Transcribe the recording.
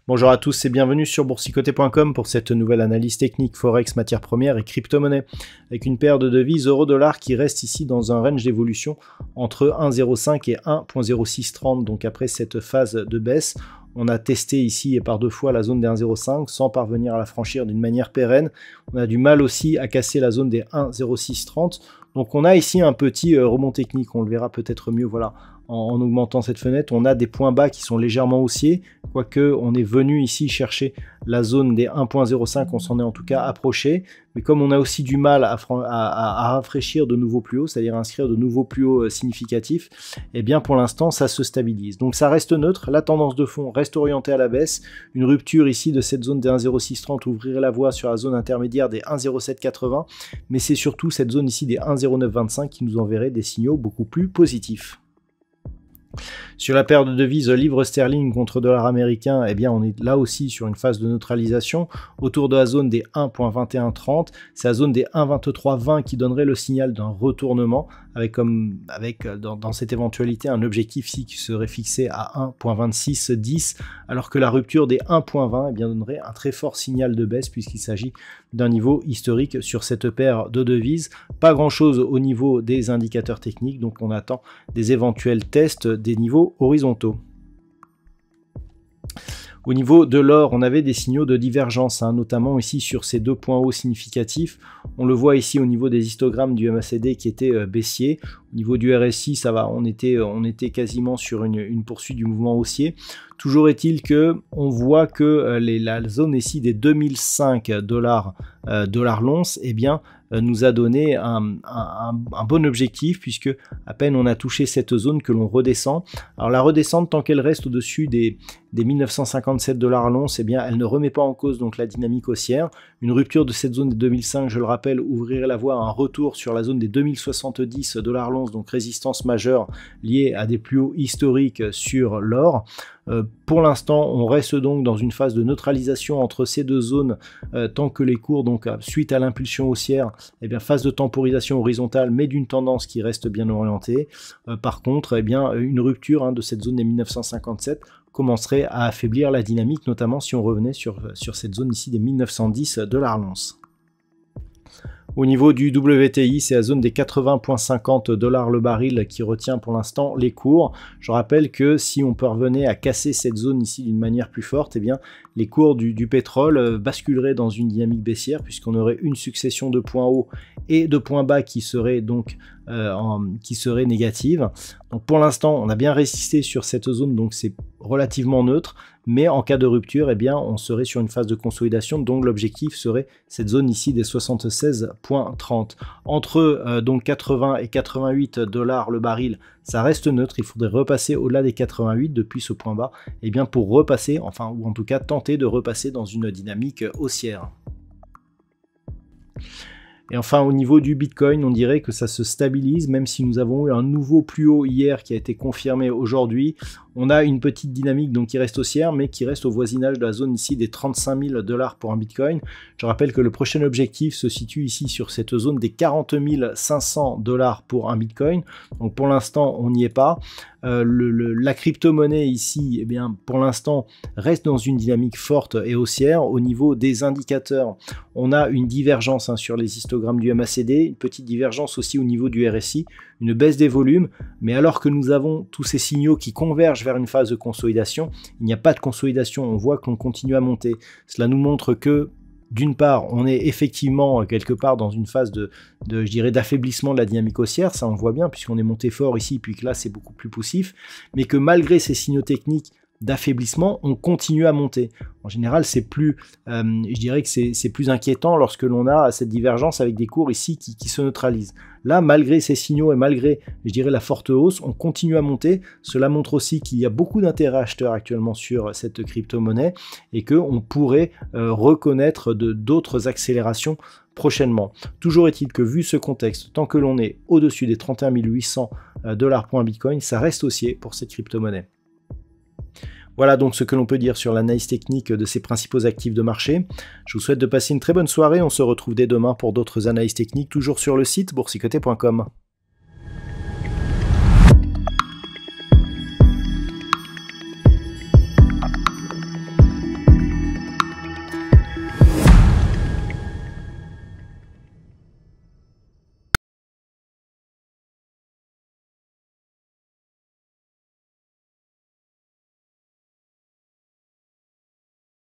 Bonjour à tous et bienvenue sur boursicoté.com pour cette nouvelle analyse technique Forex, matières premières et crypto-monnaie avec une paire de devises euro-dollar qui reste ici dans un range d'évolution entre 1,05 et 1,0630. Donc après cette phase de baisse, on a testé ici et par deux fois la zone des 1,05 sans parvenir à la franchir d'une manière pérenne. On a du mal aussi à casser la zone des 1,0630. Donc on a ici un petit rebond technique, on le verra peut-être mieux voilà, en augmentant cette fenêtre. On a des points bas qui sont légèrement haussiers, quoique on est venu ici chercher la zone des 1,05, on s'en est en tout cas approché. Mais comme on a aussi du mal à rafraîchir de nouveaux plus hauts, c'est-à-dire inscrire de nouveaux plus hauts significatifs, et bien pour l'instant ça se stabilise. Donc ça reste neutre, la tendance de fond reste orientée à la baisse. Une rupture ici de cette zone des 1,0630 ouvrirait la voie sur la zone intermédiaire des 1,0780, mais c'est surtout cette zone ici des 1,0925 qui nous enverrait des signaux beaucoup plus positifs. Sur la paire de devises livre sterling contre dollar américain, eh bien on est là aussi sur une phase de neutralisation autour de la zone des 1.2130. C'est la zone des 1.2320 qui donnerait le signal d'un retournement avec dans cette éventualité un objectif ici qui serait fixé à 1.2610 alors que la rupture des 1.20 eh bien donnerait un très fort signal de baisse puisqu'il s'agit d'un niveau historique sur cette paire de devises. Pas grand chose au niveau des indicateurs techniques, donc on attend des éventuels tests des niveaux horizontaux. Au niveau de l'or, on avait des signaux de divergence, notamment ici sur ces deux points hauts significatifs. On le voit ici au niveau des histogrammes du MACD qui étaient baissiers. Au niveau du RSI, ça va, on était quasiment sur une poursuite du mouvement haussier. Toujours est-il que on voit que la zone ici des 2005 dollars l'once, eh bien nous a donné un bon objectif puisque à peine on a touché cette zone que l'on redescend. Alors la redescente, tant qu'elle reste au-dessus des 1957 dollars l'once, eh bien elle ne remet pas en cause donc la dynamique haussière. Une rupture de cette zone des 2005, je le rappelle, ouvrirait la voie à un retour sur la zone des 2070 dollars l'once, donc résistance majeure liée à des plus hauts historiques sur l'or. Pour l'instant, on reste donc dans une phase de neutralisation entre ces deux zones tant que les cours, donc suite à l'impulsion haussière, eh bien phase de temporisation horizontale, mais d'une tendance qui reste bien orientée. Par contre, eh bien une rupture de cette zone des 1957 commencerait à affaiblir la dynamique, notamment si on revenait sur cette zone ici des 1910 dollars l'once. Au niveau du WTI, c'est la zone des 80,50 dollars le baril qui retient pour l'instant les cours. Je rappelle que si on parvenait à casser cette zone ici d'une manière plus forte, eh bien les cours du pétrole basculeraient dans une dynamique baissière puisqu'on aurait une succession de points hauts et de points bas qui seraient donc négatives. Donc pour l'instant, on a bien résisté sur cette zone, donc c'est relativement neutre. Mais en cas de rupture, eh bien, on serait sur une phase de consolidation, donc l'objectif serait cette zone ici des 76,30. Entre donc 80 et 88 dollars le baril, ça reste neutre. Il faudrait repasser au-delà des 88 depuis ce point bas, eh bien pour repasser, enfin ou en tout cas tenter de repasser dans une dynamique haussière. Et enfin, au niveau du Bitcoin, on dirait que ça se stabilise, même si nous avons eu un nouveau plus haut hier qui a été confirmé aujourd'hui. On a une petite dynamique donc qui reste haussière, mais qui reste au voisinage de la zone ici des 35 000 dollars pour un Bitcoin. Je rappelle que le prochain objectif se situe ici sur cette zone des 40 500 dollars pour un Bitcoin. Donc pour l'instant, on n'y est pas. La crypto-monnaie ici, eh bien, pour l'instant, reste dans une dynamique forte et haussière. Au niveau des indicateurs, on a une divergence sur les histogrammes du MACD, une petite divergence aussi au niveau du RSI, une baisse des volumes, mais alors que nous avons tous ces signaux qui convergent vers une phase de consolidation, il n'y a pas de consolidation, on voit qu'on continue à monter. Cela nous montre que d'une part, on est effectivement quelque part dans une phase je dirais, d'affaiblissement de la dynamique haussière, ça on voit bien puisqu'on est monté fort ici, puis que là c'est beaucoup plus poussif, mais que malgré ces signaux techniques d'affaiblissement, on continue à monter. En général, c'est plus, je dirais que c'est plus inquiétant lorsque l'on a cette divergence avec des cours ici qui se neutralisent. Là, malgré ces signaux et malgré, je dirais, la forte hausse, on continue à monter. Cela montre aussi qu'il y a beaucoup d'intérêt acheteurs actuellement sur cette crypto-monnaie et qu'on pourrait reconnaître d'autres accélérations prochainement. Toujours est-il que vu ce contexte, tant que l'on est au-dessus des 31 800 $ pour un Bitcoin, ça reste haussier pour cette crypto-monnaie. Voilà donc ce que l'on peut dire sur l'analyse technique de ces principaux actifs de marché. Je vous souhaite de passer une très bonne soirée, on se retrouve dès demain pour d'autres analyses techniques, toujours sur le site boursicoté.com.